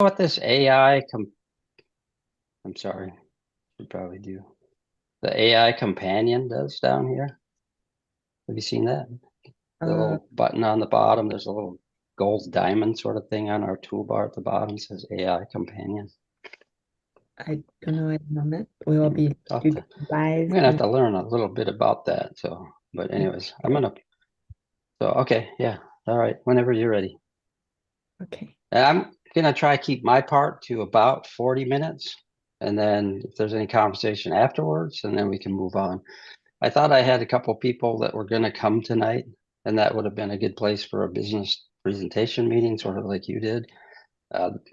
What this I'm sorry, should probably do the AI companion does down here. Have you seen that? The Uh, little button on the bottom, there's a little gold diamond sort of thing on our toolbar at the bottom, says AI companion. I don't know at the moment. We will be I'm doing live. gonna have to learn a little bit about that. So, but anyways, okay, yeah, all right, whenever you're ready. Okay. And I'm gonna try to keep my part to about 40 minutes. And then if there's any conversation afterwards, and then we can move on. I thought I had a couple people that were going to come tonight, and that would have been a good place for a business presentation meeting, sort of like you did.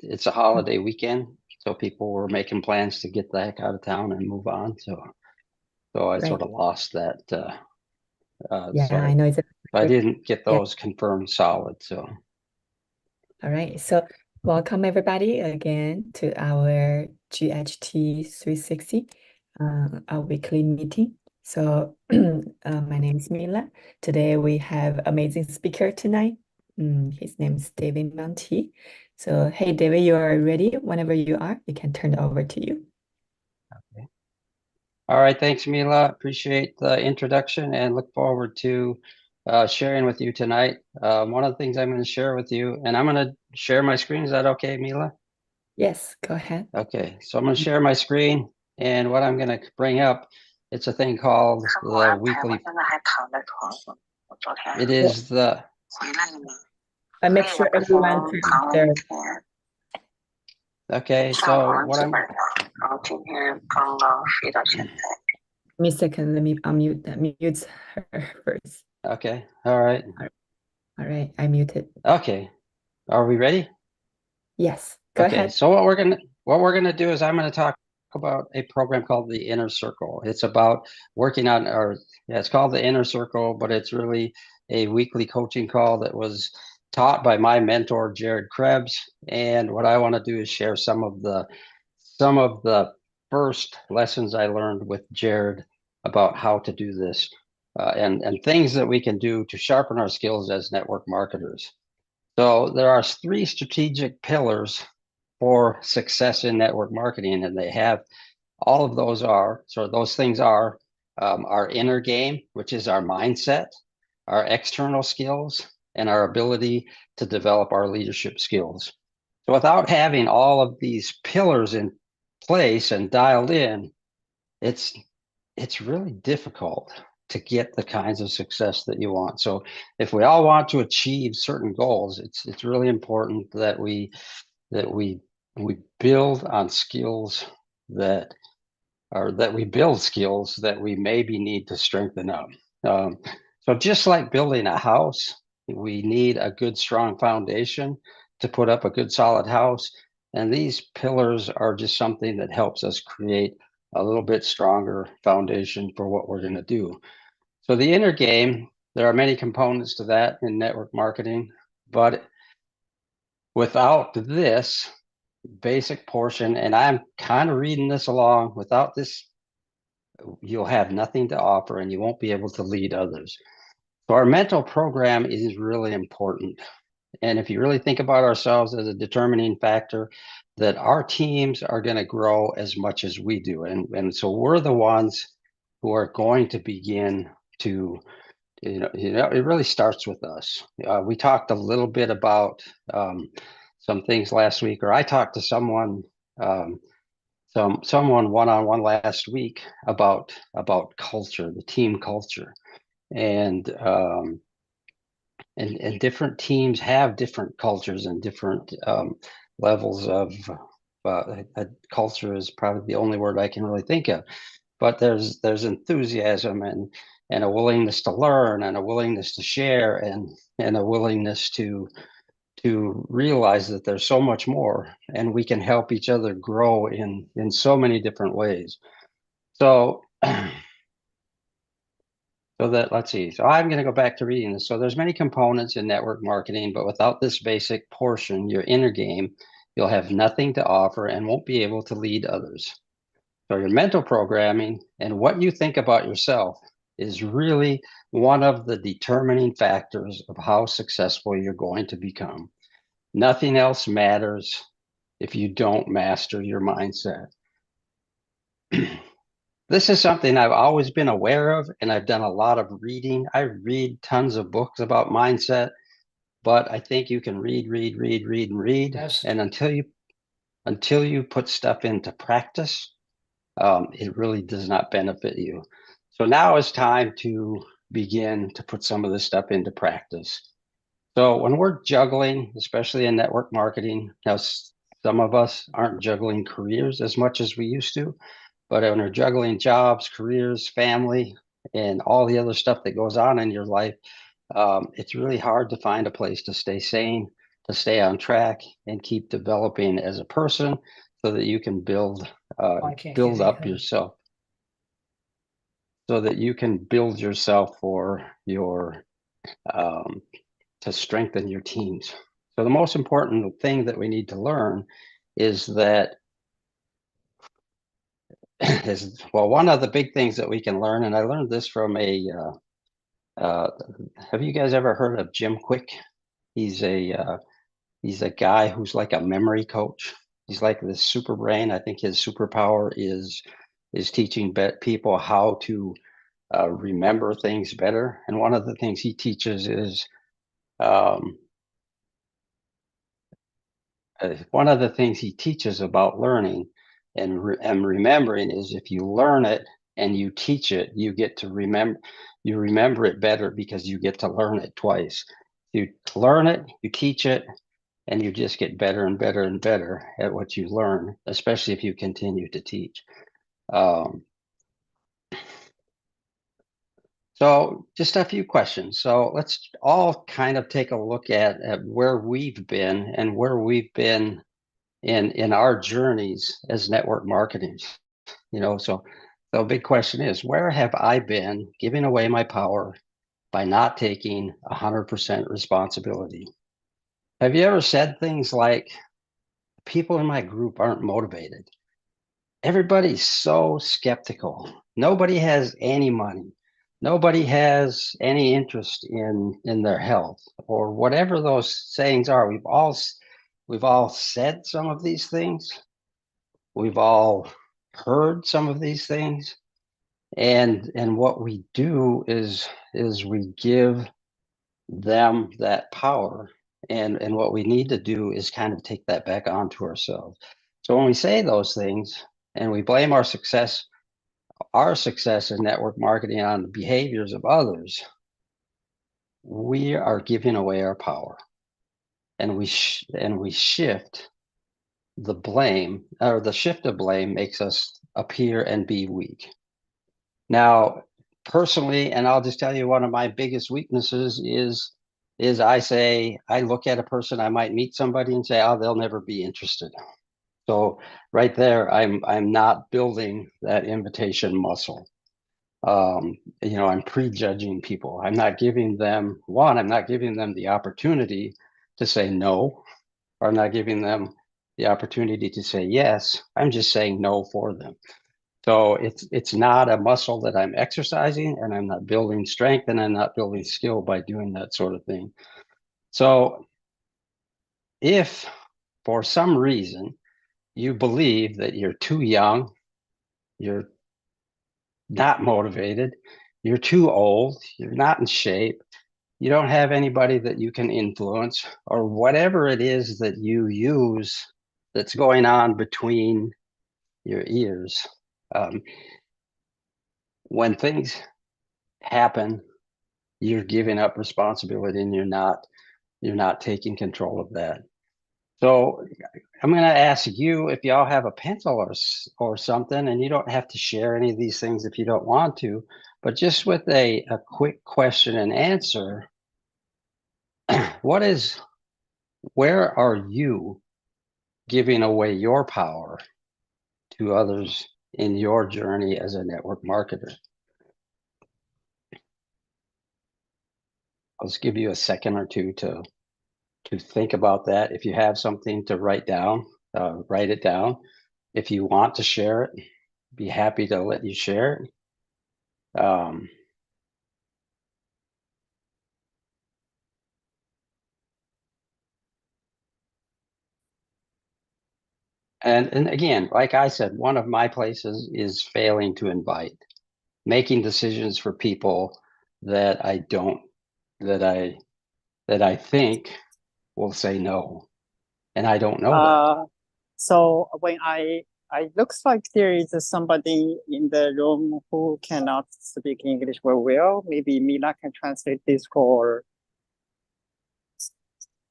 It's a holiday weekend, so people were making plans to get the heck out of town and move on. So I Right. sort of lost that. Yeah, So I know it's a I didn't get yeah. those confirmed solid. So All right. So welcome everybody again to our GHT 360, our weekly meeting. So my name is Mila. Today we have amazing speaker tonight. His name is David Monty. So hey David, you are ready. Whenever you are, we can turn it over to you. okay. All right, thanks, Mila. Appreciate the introduction and look forward to sharing with you tonight. One of the things I'm going to share with you, and I'm going to share my screen. Is that okay, Mila? Yes, go ahead. Okay, so I'm going to share my screen, and what I'm going to bring up, it's a thing called the weekly. It Yeah. is the I make sure everyone turns their okay. So what I'm me second. Let me unmute that. Mute her first. okay. All right. All right, I muted. Okay. Are we ready? Yes, go Okay. ahead. So what we're gonna do is I'm gonna talk about a program called the Inner Circle. It's about working on our yeah, it's called the Inner Circle, but it's really a weekly coaching call that was taught by my mentor Jared Krebs. And what I want to do is share some of the first lessons I learned with Jared about how to do this, and things that we can do to sharpen our skills as network marketers. So there are three strategic pillars for success in network marketing, and they have all of those are so those things are our inner game, which is our mindset, our external skills, and our ability to develop our leadership skills. So without having all of these pillars in place and dialed in, it's it's really difficult to get the kinds of success that you want. So if we all want to achieve certain goals, it's really important that we build on skills that that we build skills that we maybe need to strengthen up. Um, so just like building a house, we need a good, strong foundation to put up a good, solid house. And these pillars are just something that helps us create a little bit stronger foundation for what we're going to do. So the inner game, there are many components to that in network marketing, but without this basic portion, and I'm kind of reading this along, without this you'll have nothing to offer and you won't be able to lead others. So our mental program is really important. And if you really think about ourselves as a determining factor, that our teams are going to grow as much as we do. And so we're the ones who are going to begin to, it really starts with us. We talked a little bit about some things last week, or I talked to um, someone one-on-one last week about culture, the team culture, and and different teams have different cultures and different levels of culture is probably the only word I can really think of. But there's enthusiasm and a willingness to learn and a willingness to share and a willingness to realize that there's so much more and we can help each other grow in so many different ways. So so that let's see. So I'm going to go back to reading this. So there's many components in network marketing, but without this basic portion, your inner game, you'll have nothing to offer and won't be able to lead others. So your mental programming and what you think about yourself is really one of the determining factors of how successful you're going to become. Nothing else matters if you don't master your mindset. This is something I've always been aware of, and I've done a lot of reading. I read tons of books about mindset, but I think you can read, Yes. and until you put stuff into practice, it really does not benefit you. So now it's time to begin to put some of this stuff into practice. So when we're juggling, especially in network marketing, now some of us aren't juggling careers as much as we used to, but when we're juggling jobs, careers, family, and all the other stuff that goes on in your life, it's really hard to find a place to stay sane, to stay on track, and keep developing as a person so that you can build up yourself, so that you can build yourself for your to strengthen your teams. So the most important thing that we need to learn is that one of the big things that we can learn, and I learned this from have you guys ever heard of Jim Quick? He's a guy who's like a memory coach. He's like this super brain. I think his superpower is teaching people how to remember things better. And one of the things he teaches is one of the things he teaches about learning and remembering is if you learn it and you teach it, you get to remember it better because you get to learn it twice. You learn it, you teach it, and you just get better and better and better at what you learn, especially if you continue to teach. So just a few questions. So let's all kind of take a look at where we've been and where we've been in our journeys as network marketing. So the big question is, where have I been giving away my power by not taking 100% responsibility? Have you ever said things like, people in my group aren't motivated? Everybody's so skeptical. Nobody has any money. Nobody has any interest in their health, or whatever those sayings are. We've all said some of these things. We've all heard some of these things. And what we do is we give them that power. And what we need to do is kind of take that back onto ourselves. So when we say those things and we blame our success in network marketing on the behaviors of others, we are giving away our power. And we shift the blame, or the shift of blame makes us appear and be weak. Now, personally, and I'll just tell you, one of my biggest weaknesses is I look at a person, I might meet somebody and say, oh, they'll never be interested. So right there, I'm not building that invitation muscle. I'm prejudging people. I'm not giving them the opportunity to say no, or I'm not giving them the opportunity to say yes. I'm just saying no for them. So it's not a muscle that I'm exercising, and I'm not building strength, and I'm not building skill by doing that sort of thing. So if for some reason you believe that you're too young, you're not motivated, you're too old, you're not in shape, you don't have anybody that you can influence, or whatever it is that you use that's going on between your ears, when things happen, you're giving up responsibility, and you're not taking control of that. So I'm going to ask you if y'all have a pencil or something, and you don't have to share any of these things if you don't want to, but just with a quick question and answer, where are you giving away your power to others in your journey as a network marketer? I'll just give you a second or two to think about that. If you have something to write down, write it down. If you want to share it, be happy to let you share it. And again, like I said, one of my places is failing to invite, making decisions for people that I think will say no, and I don't know that. So when I looks like there is somebody in the room who cannot speak English very well. Maybe Mila can translate this for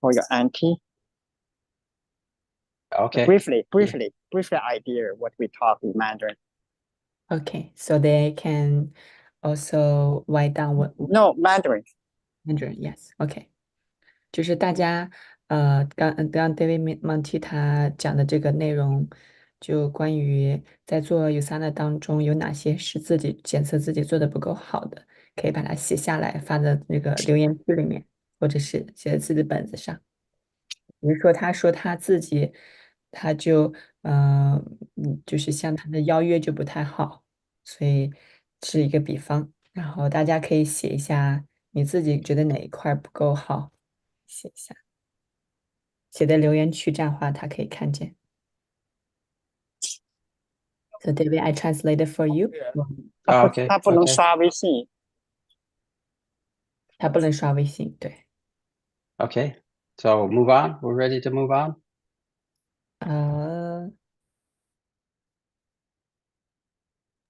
your auntie. Okay. Briefly idea what we talk in Mandarin. Okay, so they can also write down what No, Mandarin. Mandarin, yes, OK，就是大家刚 David Monty 他讲的这个内容，就关于在做 USANA 当中有哪些是自己检测自己做的不够好的，可以把它写下来发在那个留言区里面，或者是写在自己的本子上。比如说，他说他自己，他就就是像他的邀约就不太好，所以是一个比方。然后大家可以写一下你自己觉得哪一块儿不够好，写一下，写在留言区，这样的话他可以看见。So David, I translated for you. Okay. 他不能刷微信。他不能刷微信，对。Okay. So move on. We're ready to move on.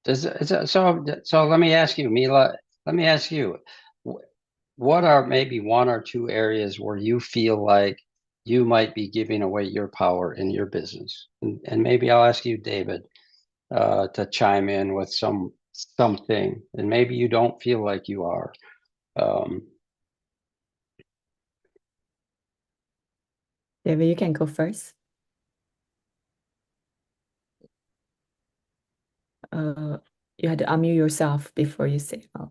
So let me ask you, Mila. Let me ask you, what are maybe one or two areas where you feel like you might be giving away your power in your business? And maybe I'll ask you, David, to chime in with something, and maybe you don't feel like you are. David, you can go first. You had to unmute yourself before you say. Oh.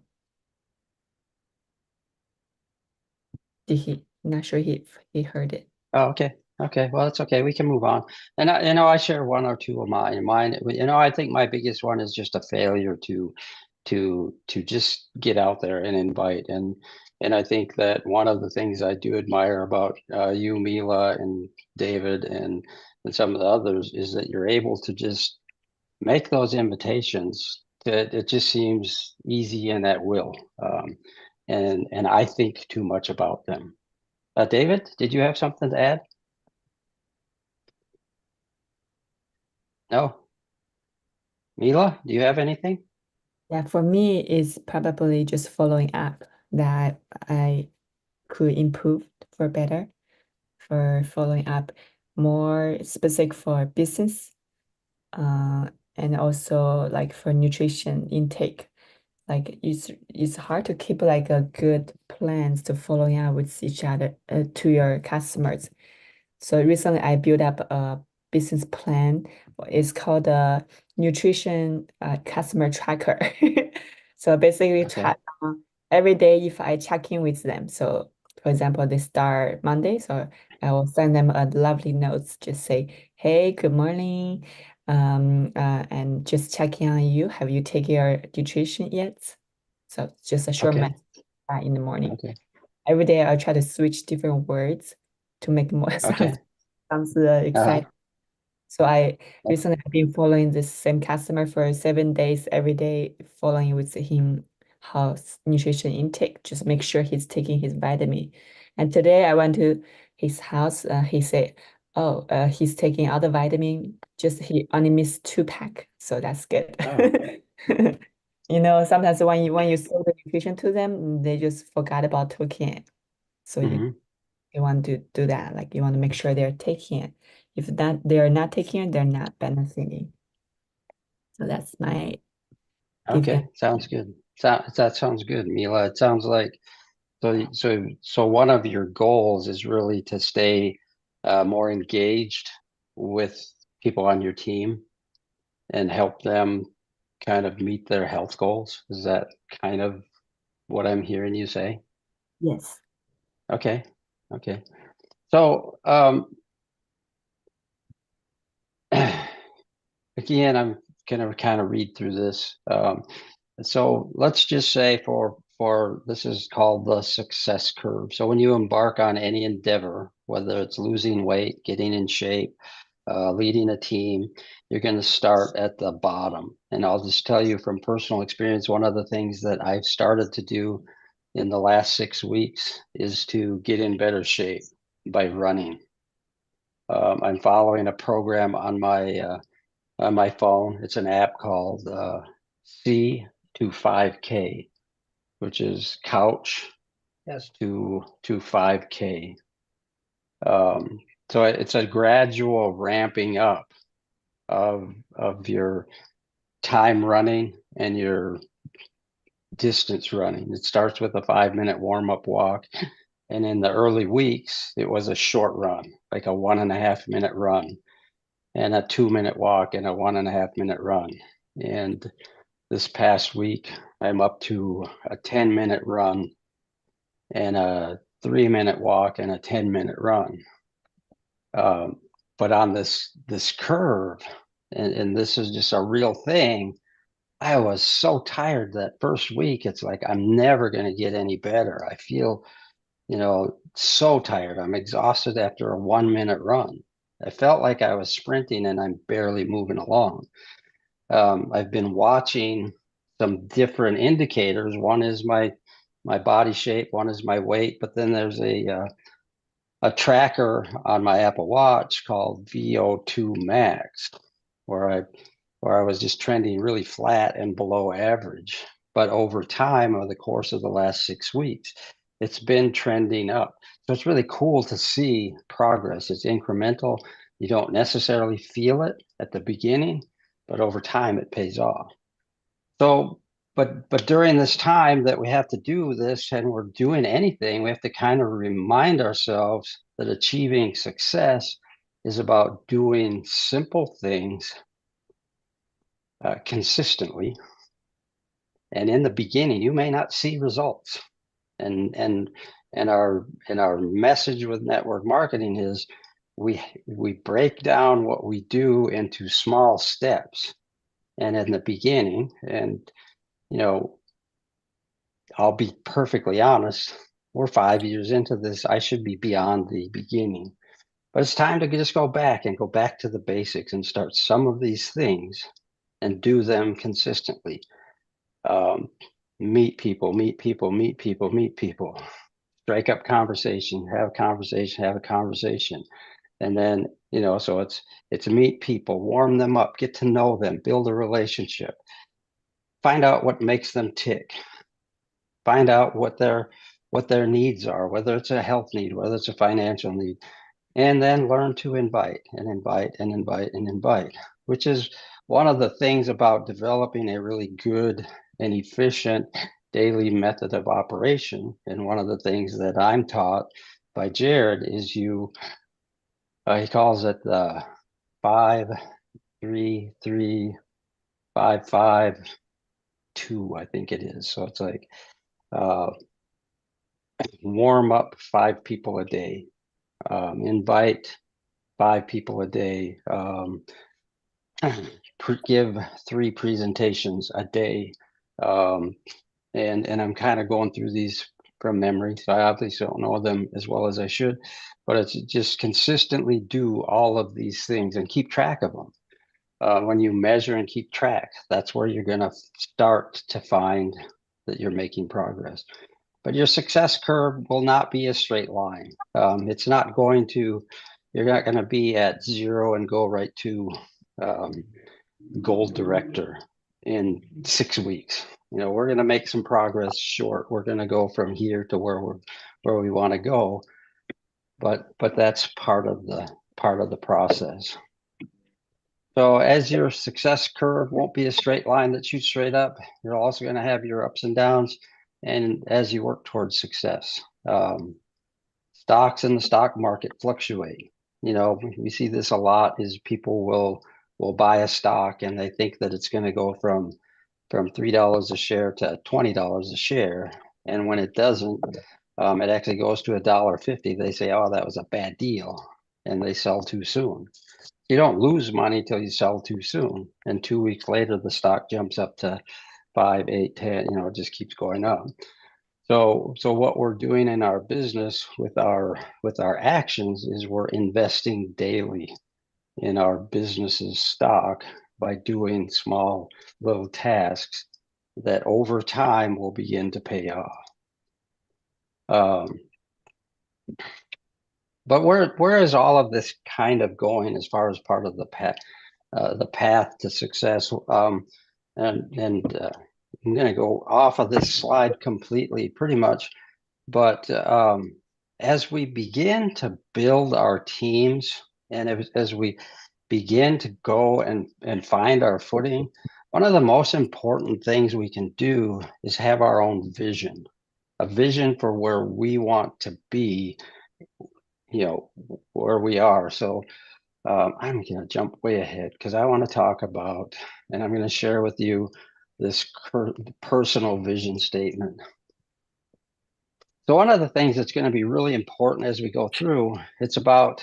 Did he? I'm not sure he heard it. Oh, okay. Okay. Well, it's okay. We can move on. And I share one or two of mine. I think my biggest one is just a failure to just get out there and invite. And I think that one of the things I do admire about you, Mila, and David, and some of the others is that you're able to just make those invitations. That it just seems easy and at will. And I think too much about them. David, did you have something to add? No. Mila, do you have anything? Yeah, for me, it's probably just following up that I could improve for better, for following up more specific for business, and also like for nutrition intake. Like it's hard to keep like a good plans to following up with each other to your customers. So recently I built up a business plan. It's called a nutrition customer tracker. So basically track every day if I check in with them. So for example, they start Monday, so I will send them a lovely notes, just say, hey, good morning. And just checking on you. Have you taken your nutrition yet? So just a short message in the morning. Okay. Every day I try to switch different words to make more sounds exciting. So I recently have been following this same customer for 7 days, every day following with him how's nutrition intake, just make sure he's taking his vitamin. And today I went to his house. He said, oh, he's taking other vitamin, just he only missed 2 pack. So that's good. Oh. You know, sometimes when you sell the nutrition to them, they just forgot about taking it. So you want to do that, like you want to make sure they're taking it. If that they're not taking it, they're not benefiting. So that's my Okay, sounds good. That sounds good, Mila. It sounds like so one of your goals is really to stay more engaged with people on your team and help them kind of meet their health goals. Is that kind of what I'm hearing you say? Yes. Okay. So again, I'm gonna kind of read through this. So let's just say for this is called the success curve. So when you embark on any endeavor, whether it's losing weight, getting in shape, leading a team, you're going to start at the bottom. And I'll just tell you from personal experience, one of the things that I've started to do in the last 6 weeks is to get in better shape by running. I'm following a program on my phone. It's an app called C to 5K, which is couch to 5K. So it's a gradual ramping up of your time running and your distance running. It starts with a 5-minute warm-up walk. And in the early weeks, it was a short run, like a 1.5-minute run, and a 2-minute walk and a 1.5-minute run. And this past week, I'm up to a 10-minute run and a 3-minute walk and a 10-minute run. But on this curve, and this is just a real thing, I was so tired that first week. It's like I'm never going to get any better. I feel, so tired. I'm exhausted after a 1-minute run. I felt like I was sprinting and I'm barely moving along. I've been watching some different indicators. One is my body shape, one is my weight, but then there's a tracker on my Apple Watch called VO2 Max, where I was just trending really flat and below average. But over time, over the course of the last 6 weeks, it's been trending up. So it's really cool to see progress. It's incremental. You don't necessarily feel it at the beginning, but over time it pays off. So, but during this time that we have to do this and we're doing anything, we have to kind of remind ourselves that achieving success is about doing simple things consistently. And in the beginning, you may not see results. And our message with network marketing is we break down what we do into small steps. And in the beginning, and I'll be perfectly honest, we're 5 years into this. I should be beyond the beginning. But it's time to just go back to the basics and start some of these things and do them consistently. Meet people, strike up conversation, have a conversation. And then, so it's meet people, warm them up, get to know them, build a relationship, find out what makes them tick, find out what their needs are, whether it's a health need, whether it's a financial need, and then learn to invite, which is one of the things about developing a really good and efficient daily method of operation. And one of the things that I'm taught by Jared is he calls it the 5-3-3-5-5-2, I think it is. So it's like warm up 5 people a day, invite 5 people a day, give 3 presentations a day. And I'm kind of going through these from memory, so I obviously don't know them as well as I should, but it's just consistently do all of these things and keep track of them. When you measure and keep track, that's where you're going to start to find that you're making progress. But your success curve will not be a straight line. It's not going to, you're not going to be at 0 and go right to gold director in 6 weeks. We're going to make some progress short. We're going to go from here to where we want to go. But that's part of the process. So as your success curve won't be a straight line that shoots straight up, you're also going to have your ups and downs. And as you work towards success, stocks in the stock market fluctuate. We see this a lot is people will buy a stock and they think that it's going to go from $3 a share to $20 a share. And when it doesn't, it actually goes to $1.50. They say, oh, that was a bad deal. And they sell too soon. You don't lose money till you sell too soon. And 2 weeks later, the stock jumps up to 5, 8, 10, it just keeps going up. So what we're doing in our business with our actions is we're investing daily. in our business's stock by doing small little tasks that over time will begin to pay off. But where is all of this kind of going as far as part of the path to success? And I'm going to go off of this slide completely, pretty much. But as we begin to build our teams, and as we begin to go and find our footing, one of the most important things we can do is have our own vision, a vision for where we want to be, where we are. So I'm going to jump way ahead because I want to talk about, and I'm going to share with you this personal vision statement. So one of the things that's going to be really important as we go through, it's about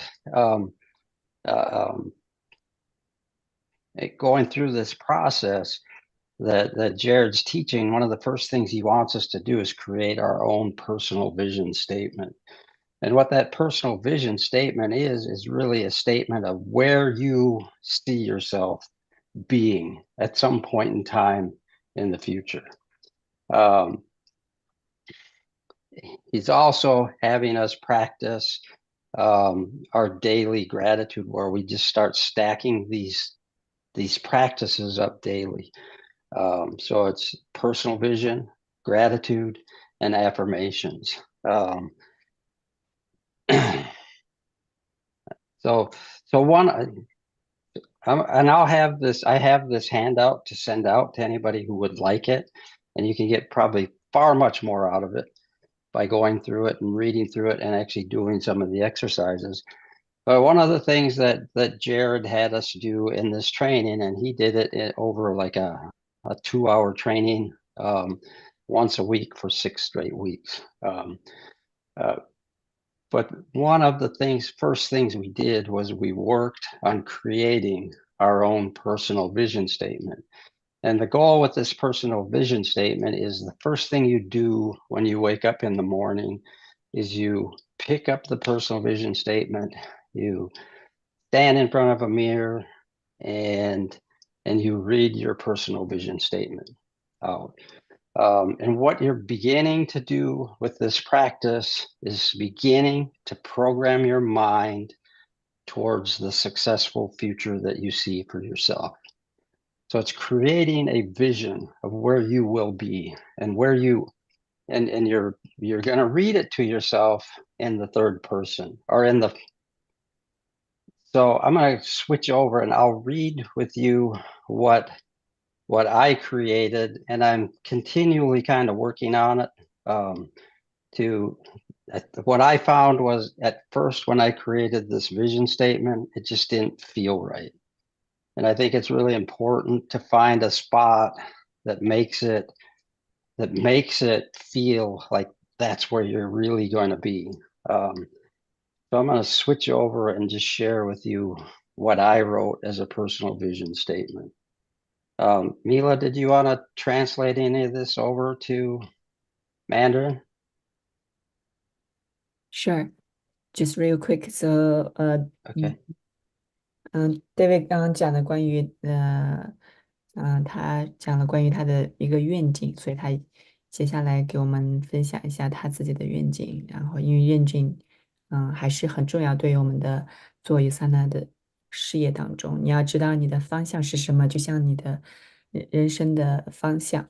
going through this process that Jared's teaching. One of the first things he wants us to do is create our own personal vision statement. And what that personal vision statement is really a statement of where you see yourself being at some point in time in the future. He's also having us practice our daily gratitude, where we just start stacking these practices up daily. So it's personal vision, gratitude, and affirmations. So one, and I have this handout to send out to anybody who would like it, and you can get probably far much more out of it by going through it and reading through it and actually doing some of the exercises. But one of the things that Jared had us do in this training, and he did it over like a 2-hour training once a week for 6 straight weeks. But one of the first things we did was we worked on creating our own personal vision statement. And the goal with this personal vision statement is the first thing you do when you wake up in the morning is you pick up the personal vision statement, you stand in front of a mirror, and you read your personal vision statement out. And what you're beginning to do with this practice is beginning to program your mind towards the successful future that you see for yourself. So it's creating a vision of where you will be and where you, and you're going to read it to yourself in the third person or in the. So I'm going to switch over and I'll read with you what I created, and I'm continually kind of working on it. What I found was at first when I created this vision statement, it just didn't feel right. And I think it's really important to find a spot that makes it feel like that's where you're really going to be. So I'm going to switch over and just share with you what I wrote as a personal vision statement. Mila, did you want to translate any of this over to Mandarin? Sure. Just real quick. So, Okay. David 刚刚讲的关于他讲了关于他的一个愿景，所以他接下来给我们分享一下他自己的愿景。然后，因为愿景，还是很重要，对于我们的做USANA的事业当中，你要知道你的方向是什么，就像你的人生的方向。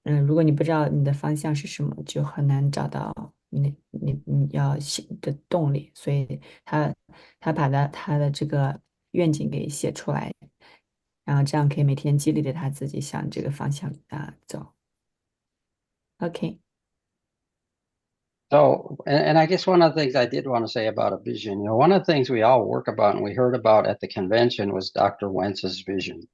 如果你不知道你的方向是什么，就很难找到你要写的动力。所以他把他的这个愿景给写出来，然后这样可以每天激励着他自己向这个方向走。OK。So, and I guess one of the things I did want to say about a vision, one of the things we all work about and we heard about at the convention was Dr. Wentz's vision,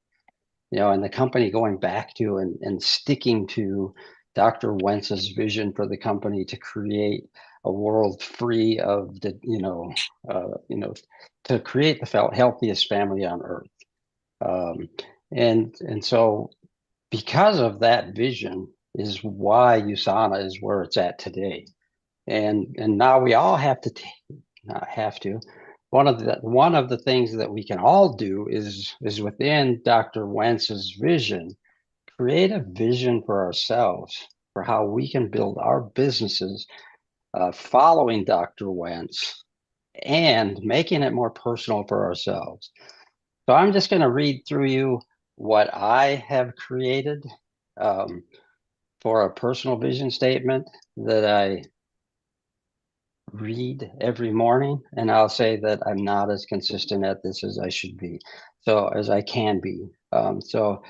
and the company going back to and sticking to Dr. Wentz's vision for the company to create a world free of the, to create the healthiest family on earth. And so because of that vision is why USANA is where it's at today. And now we all have to, not have to, one of the things that we can all do is within Dr. Wentz's vision, create a vision for ourselves for how we can build our businesses following Dr. Wentz and making it more personal for ourselves. So I'm just going to read through you what I have created for a personal vision statement that I read every morning, and I'll say that I'm not as consistent at this as I should be, so as I can be. So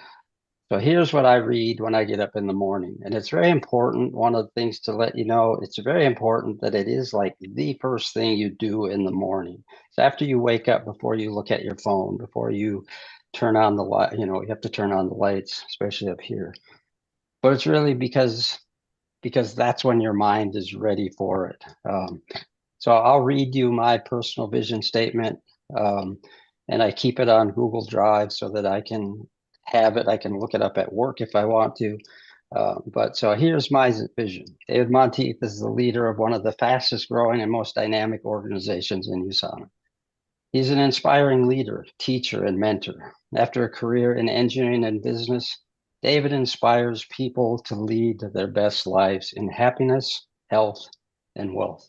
here's what I read when I get up in the morning, and it's very important. One of the things to let you know, it's very important that it is like the first thing you do in the morning. So after you wake up, before you look at your phone, before you turn on the light, you have to turn on the lights, especially up here. But it's really because that's when your mind is ready for it. So I'll read you my personal vision statement, and I keep it on Google Drive so that I can have it. I can look it up at work if I want to. But so here's my vision. David Montieth is the leader of one of the fastest growing and most dynamic organizations in USANA. He's an inspiring leader, teacher, and mentor. After a career in engineering and business, David inspires people to lead their best lives in happiness, health, and wealth.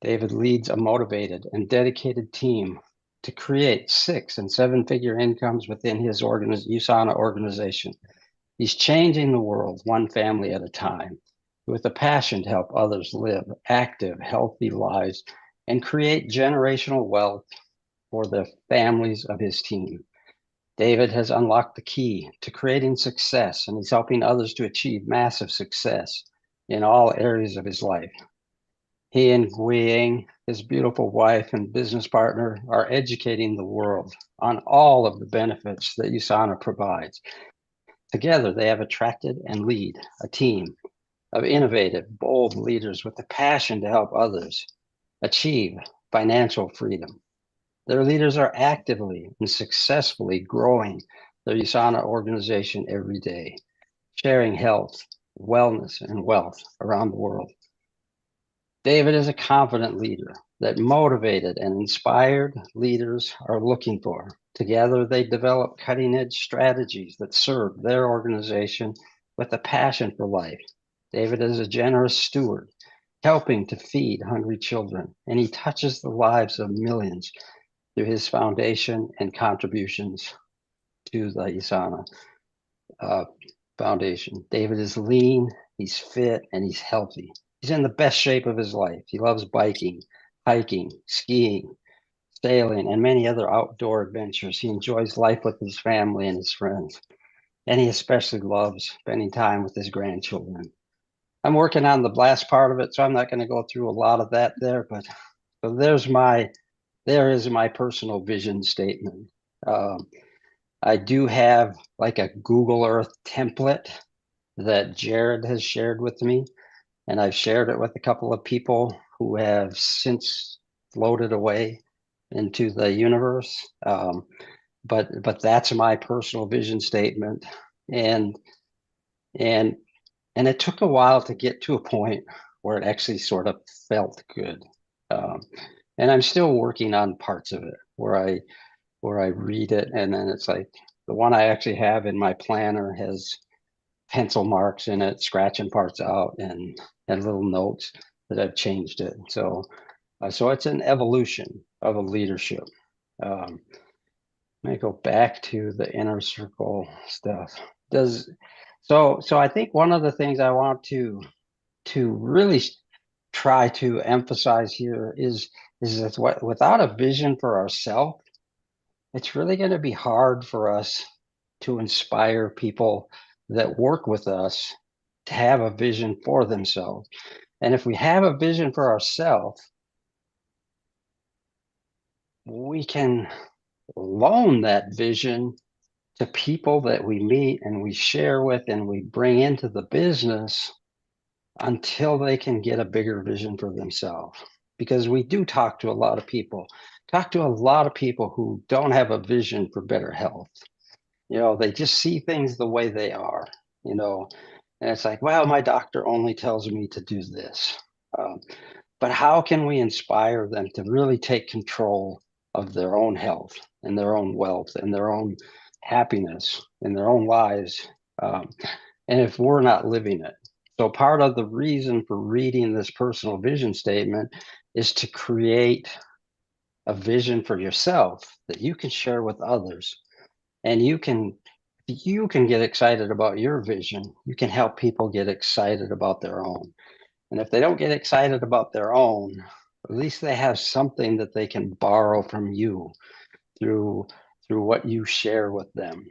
David leads a motivated and dedicated team to create 6- and 7-figure incomes within his USANA organization. He's changing the world one family at a time with a passion to help others live active, healthy lives and create generational wealth for the families of his team. David has unlocked the key to creating success, and he's helping others to achieve massive success in all areas of his life. He and Guiying, his beautiful wife and business partner, are educating the world on all of the benefits that USANA provides. Together, they have attracted and lead a team of innovative, bold leaders with the passion to help others achieve financial freedom. Their leaders are actively and successfully growing their USANA organization every day, sharing health, wellness, and wealth around the world. David is a confident leader that motivated and inspired leaders are looking for. Together, they develop cutting-edge strategies that serve their organization with a passion for life. David is a generous steward, helping to feed hungry children, and he touches the lives of millions through his foundation and contributions to the USANA Foundation. David is lean, he's fit, and he's healthy. He's in the best shape of his life. He loves biking, hiking, skiing, sailing, and many other outdoor adventures. He enjoys life with his family and his friends, and he especially loves spending time with his grandchildren. I'm working on the last part of it, so I'm not going to go through a lot of that there, but so there is my personal vision statement. I do have like a Google Earth template that Jared has shared with me, and I've shared it with a couple of people who have since floated away into the universe. But that's my personal vision statement, and it took a while to get to a point where it actually sort of felt good. And I'm still working on parts of it where I read it, and then it's like the one I actually have in my planner has pencil marks in it, scratching parts out, and little notes that I've changed it. So it's an evolution of a leadership. Let me go back to the inner circle stuff. So I think one of the things I want to really try to emphasize here is that without a vision for ourselves, it's really going to be hard for us to inspire people that work with us to have a vision for themselves. And if we have a vision for ourselves, we can loan that vision to people that we meet and we share with and we bring into the business until they can get a bigger vision for themselves. Because we do talk to a lot of people who don't have a vision for better health. They just see things the way they are, and it's like, well, my doctor only tells me to do this. but how can we inspire them to really take control of their own health and their own wealth and their own happiness in their own lives, and if we're not living it? So part of the reason for reading this personal vision statement is to create a vision for yourself that you can share with others. And you can get excited about your vision. You can help people get excited about their own. And if they don't get excited about their own, at least they have something that they can borrow from you through what you share with them.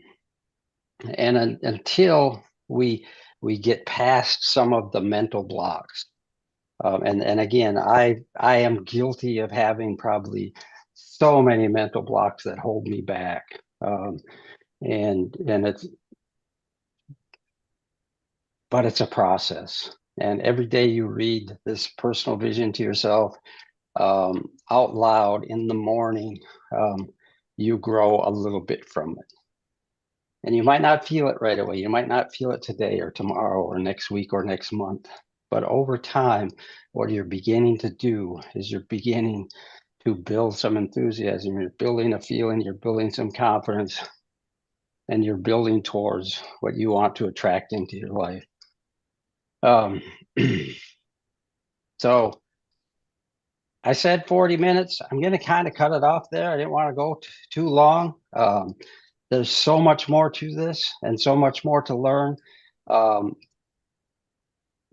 And until we get past some of the mental blocks, and again, I am guilty of having probably so many mental blocks that hold me back, and it's a process. And every day you read this personal vision to yourself out loud in the morning, you grow a little bit from it. And you might not feel it right away. You might not feel it today or tomorrow or next week or next month. But over time, what you're beginning to do is you're beginning to build some enthusiasm. You're building a feeling, you're building some confidence, and you're building towards what you want to attract into your life. So I said 40 minutes. I'm going to kind of cut it off there. I didn't want to go too long. There's so much more to this and so much more to learn.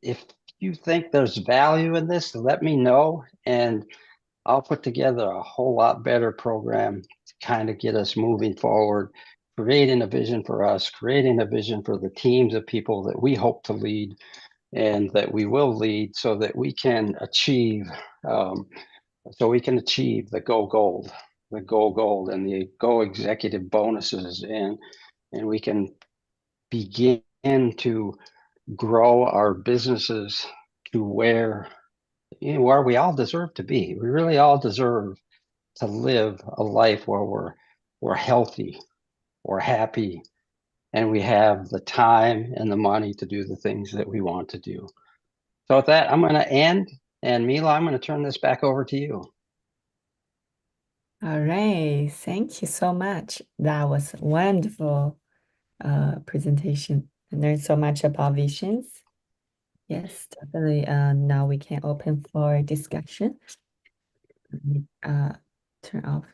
If you think there's value in this, let me know, and I'll put together a whole lot better program to kind of get us moving forward, creating a vision for us, creating a vision for the teams of people that we hope to lead and that we will lead, so that we can achieve the Go Gold, and the Go Executive bonuses, and we can begin to grow our businesses to where we all deserve to be. We really all deserve to live a life where we're healthy, we're happy, and we have the time and the money to do the things that we want to do. So with that, I'm going to end, and Mila, I'm going to turn this back over to you. All right, thank you so much. That was a wonderful presentation. I learned so much about visions. Yes, definitely. Now we can open for discussion. Turn off